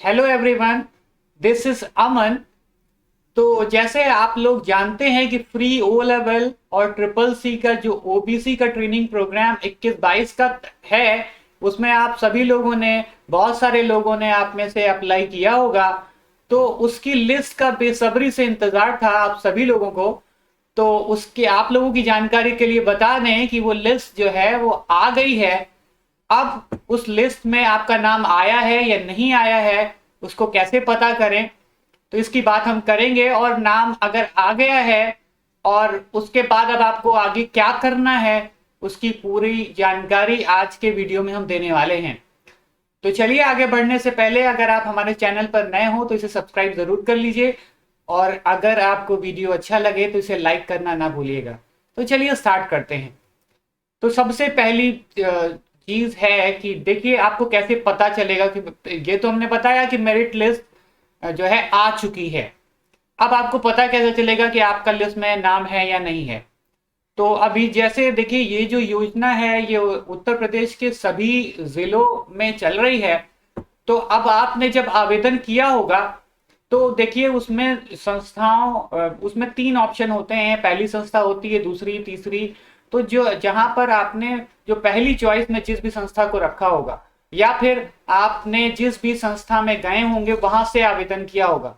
Hello everyone, this is अमन। तो जैसे आप लोग जानते हैं कि फ्री ओ लेवल और ट्रिपल सी का जो ओबीसी का ट्रेनिंग प्रोग्राम 21-22 का है, उसमें आप सभी लोगों ने, बहुत सारे लोगों ने आप में से अप्लाई किया होगा। तो उसकी लिस्ट का बेसब्री से इंतजार था आप सभी लोगों को। तो उसके आप लोगों की जानकारी के लिए बता दें कि वो लिस्ट जो है वो आ गई है। अब उस लिस्ट में आपका नाम आया है या नहीं आया है, उसको कैसे पता करें, तो इसकी बात हम करेंगे। और नाम अगर आ गया है और उसके बाद अब आपको आगे क्या करना है, उसकी पूरी जानकारी आज के वीडियो में हम देने वाले हैं। तो चलिए, आगे बढ़ने से पहले अगर आप हमारे चैनल पर नए हो तो इसे सब्सक्राइब जरूर कर लीजिए, और अगर आपको वीडियो अच्छा लगे तो इसे लाइक करना ना भूलिएगा। तो चलिए स्टार्ट करते हैं। तो सबसे पहली चीज है कि देखिए आपको कैसे पता चलेगा कि ये तो हमने बताया कि मेरिट लिस्ट जो है आ चुकी है। अब आपको पता कैसे चलेगा कि आपका लिस्ट में नाम है या नहीं है। तो अभी जैसे देखिए, ये जो योजना है ये उत्तर प्रदेश के सभी जिलों में चल रही है। तो अब आपने जब आवेदन किया होगा तो देखिए उसमें संस्थाओं उसमें 3 ऑप्शन होते हैं। पहली संस्था होती है, दूसरी, तीसरी। तो जो जहां पर आपने जो पहली चॉइस में जिस भी संस्था को रखा होगा, या फिर आपने जिस भी संस्था में गए होंगे वहां से आवेदन किया होगा,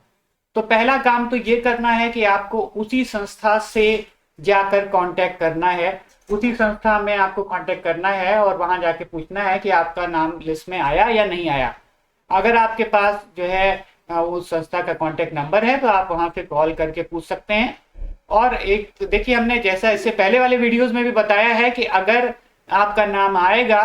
तो पहला काम तो ये करना है कि आपको उसी संस्था से जाकर कांटेक्ट करना है। उसी संस्था में आपको कांटेक्ट करना है और वहां जाके पूछना है कि आपका नाम लिस्ट में आया या नहीं आया। अगर आपके पास जो है उस संस्था का कांटेक्ट नंबर है तो आप वहां से कॉल करके पूछ सकते हैं। और एक देखिए, हमने जैसा इससे पहले वाले वीडियोस में भी बताया है कि अगर आपका नाम आएगा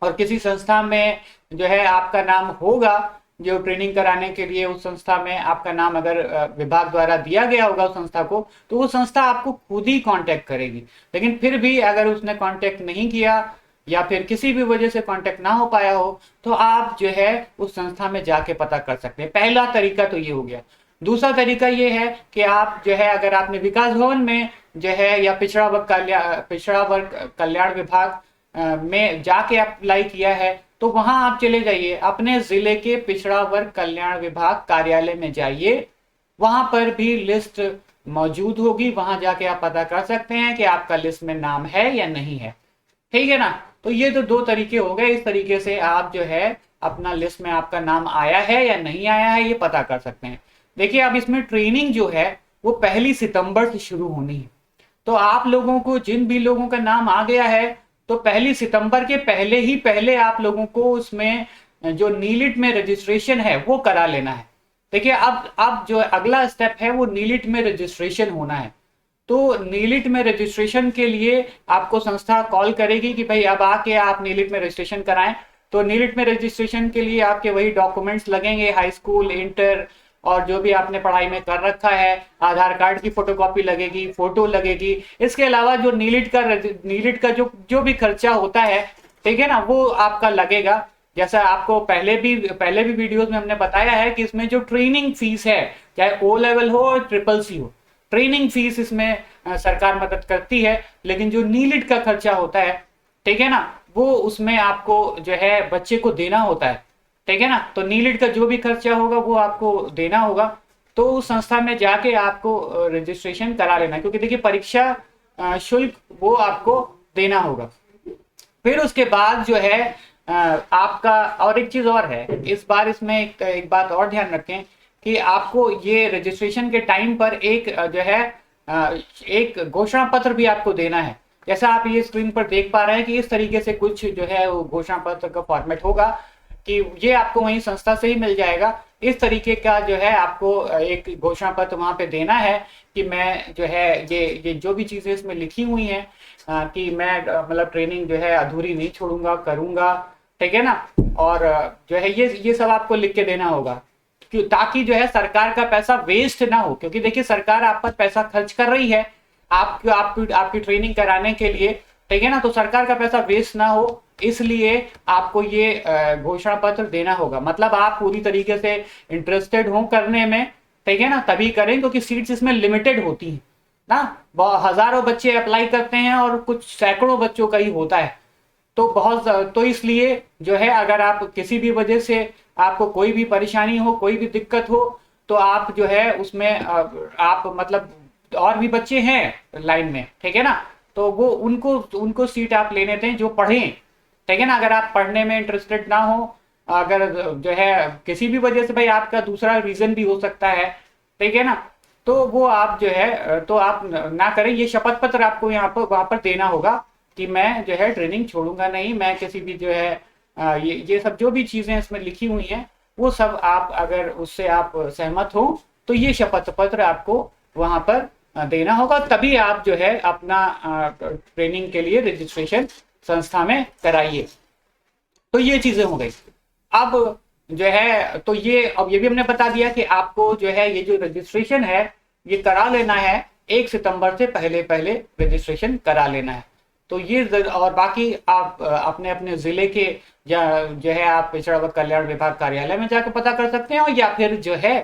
और किसी संस्था में जो है आपका नाम होगा, जो ट्रेनिंग कराने के लिए उस संस्था में आपका नाम अगर विभाग द्वारा दिया गया होगा उस संस्था को, तो वो संस्था आपको खुद ही कांटेक्ट करेगी। लेकिन फिर भी अगर उसने कांटेक्ट नहीं किया या फिर किसी भी वजह से कांटेक्ट ना हो पाया हो, तो आप जो है उस संस्था में जाके पता कर सकते हैं। पहला तरीका तो ये हो गया। दूसरा तरीका ये है कि आप जो है, अगर आपने विकास भवन में जो है या पिछड़ा वर्ग कल्याण विभाग में जाके अप्लाई किया है, तो वहां आप चले जाइए, अपने जिले के पिछड़ा वर्ग कल्याण विभाग कार्यालय में जाइए। वहां पर भी लिस्ट मौजूद होगी, वहां जाके आप पता कर सकते हैं कि आपका लिस्ट में नाम है या नहीं है। ठीक है ना। तो ये तो 2 तरीके हो गए। इस तरीके से आप जो है अपना लिस्ट में आपका नाम आया है या नहीं आया है ये पता कर सकते हैं। देखिए, अब इसमें ट्रेनिंग जो है वो 1 सितंबर से शुरू होनी है। तो आप लोगों को, जिन भी लोगों का नाम आ गया है, तो 1 सितंबर के पहले ही पहले आप लोगों को उसमें जो नीलिट में रजिस्ट्रेशन है वो करा लेना है। देखिए, अब जो अगला स्टेप है वो नीलिट में रजिस्ट्रेशन होना है। तो नीलिट में रजिस्ट्रेशन के लिए आपको संस्था कॉल करेगी कि भाई अब आके आप नीलिट में रजिस्ट्रेशन कराएं। तो नीलिट में रजिस्ट्रेशन के लिए आपके वही डॉक्यूमेंट्स लगेंगे, हाई स्कूल, इंटर और जो भी आपने पढ़ाई में कर रखा है। आधार कार्ड की फोटोकॉपी लगेगी, फोटो लगेगी। इसके अलावा जो नीलिट का जो जो भी खर्चा होता है, ठीक है ना, वो आपका लगेगा। जैसा आपको पहले भी वीडियोस में हमने बताया है कि इसमें जो ट्रेनिंग फीस है, चाहे ओ लेवल हो और ट्रिपल सी हो, ट्रेनिंग फीस इसमें सरकार मदद करती है। लेकिन जो नीलिट का खर्चा होता है, ठीक है ना, वो उसमें आपको जो है बच्चे को देना होता है। ठीक है ना। तो नीलिट का जो भी खर्चा होगा वो आपको देना होगा। तो उस संस्था में जाके आपको रजिस्ट्रेशन करा लेना, क्योंकि देखिए परीक्षा शुल्क वो आपको देना होगा। फिर उसके बाद जो है आपका, और एक चीज और है इस बार, इसमें एक बात और ध्यान रखें कि आपको ये रजिस्ट्रेशन के टाइम पर एक जो है एक घोषणा पत्र भी आपको देना है। जैसा आप ये स्क्रीन पर देख पा रहे हैं कि इस तरीके से कुछ जो है वो घोषणा पत्र का फॉर्मेट होगा, कि ये आपको वहीं संस्था से ही मिल जाएगा। इस तरीके का जो है आपको एक घोषणा पत्र वहां पे देना है कि मैं जो है ये जो भी चीजें इसमें लिखी हुई हैं कि मैं मतलब ट्रेनिंग जो है अधूरी नहीं छोड़ूंगा, करूंगा। ठीक है ना। और जो है ये सब आपको लिख के देना होगा, ताकि जो है सरकार का पैसा वेस्ट ना हो। क्योंकि देखिए सरकार आप पर पैसा खर्च कर रही है आपकी ट्रेनिंग कराने के लिए। ठीक है ना। तो सरकार का पैसा वेस्ट ना हो, इसलिए आपको ये घोषणा पत्र देना होगा। मतलब आप पूरी तरीके से इंटरेस्टेड हो करने में, ठीक है ना, तभी करें, क्योंकि सीट्स इसमें लिमिटेड होती हैं ना। हजारों बच्चे अप्लाई करते हैं और कुछ सैकड़ों बच्चों का ही होता है। तो इसलिए जो है, अगर आप किसी भी वजह से आपको कोई भी परेशानी हो, कोई भी दिक्कत हो, तो आप जो है उसमें आप मतलब और भी बच्चे हैं लाइन में, ठीक है ना, तो वो उनको उनको सीट आप लेने दें जो पढ़ें, ठीक है ना। अगर आप पढ़ने में इंटरेस्टेड ना हो, अगर जो है किसी भी वजह से, भाई आपका दूसरा रीजन भी हो सकता है, ठीक है ना, तो वो आप जो है तो आप ना करें। ये शपथ पत्र आपको यहाँ पर वहां पर देना होगा कि मैं जो है ट्रेनिंग छोड़ूंगा नहीं, मैं किसी भी जो है ये सब जो भी चीजें इसमें लिखी हुई हैं वो सब आप अगर उससे आप सहमत हो तो ये शपथ पत्र आपको वहां पर देना होगा, तभी आप जो है अपना ट्रेनिंग के लिए रजिस्ट्रेशन संस्था में कराइए। तो ये चीजें हो गई। अब जो है तो ये अब ये भी हमने बता दिया कि आपको जो है ये जो रजिस्ट्रेशन है ये करा लेना है, 1 सितंबर से पहले पहले रजिस्ट्रेशन करा लेना है। तो ये और बाकी आप अपने अपने जिले के या जो है आप पिछड़ा वर्ग कल्याण विभाग कार्यालय में जाकर पता कर सकते हो, या फिर जो है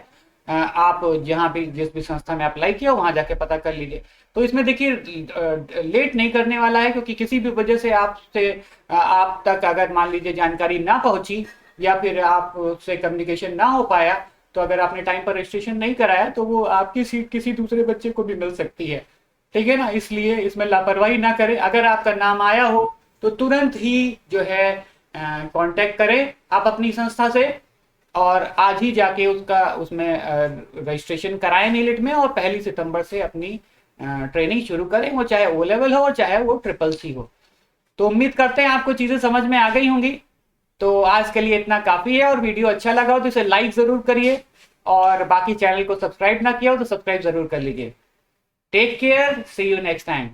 आप जहाँ भी जिस भी संस्था में अप्लाई किया वहां जाके पता कर लीजिए। तो इसमें देखिए लेट नहीं करने वाला है, क्योंकि किसी भी वजह से आपसे आप तक अगर मान लीजिए जानकारी ना पहुंची या फिर आपसे कम्युनिकेशन ना हो पाया, तो अगर आपने टाइम पर रजिस्ट्रेशन नहीं कराया तो वो आपकी सीट किसी दूसरे बच्चे को भी मिल सकती है, ठीक है ना। इसलिए इसमें लापरवाही ना करें। अगर आपका नाम आया हो तो तुरंत ही जो है कांटेक्ट करें आप अपनी संस्था से, और आज ही जाके उसका उसमें रजिस्ट्रेशन कराएं नीलिट में, और 1 सितंबर से अपनी ट्रेनिंग शुरू करें, वो चाहे ओ लेवल हो और चाहे वो ट्रिपल सी हो। तो उम्मीद करते हैं आपको चीजें समझ में आ गई होंगी। तो आज के लिए इतना काफी है, और वीडियो अच्छा लगा हो तो इसे लाइक जरूर करिए, और बाकी चैनल को सब्सक्राइब ना किया हो तो सब्सक्राइब जरूर कर लीजिए। Take care, see you next time.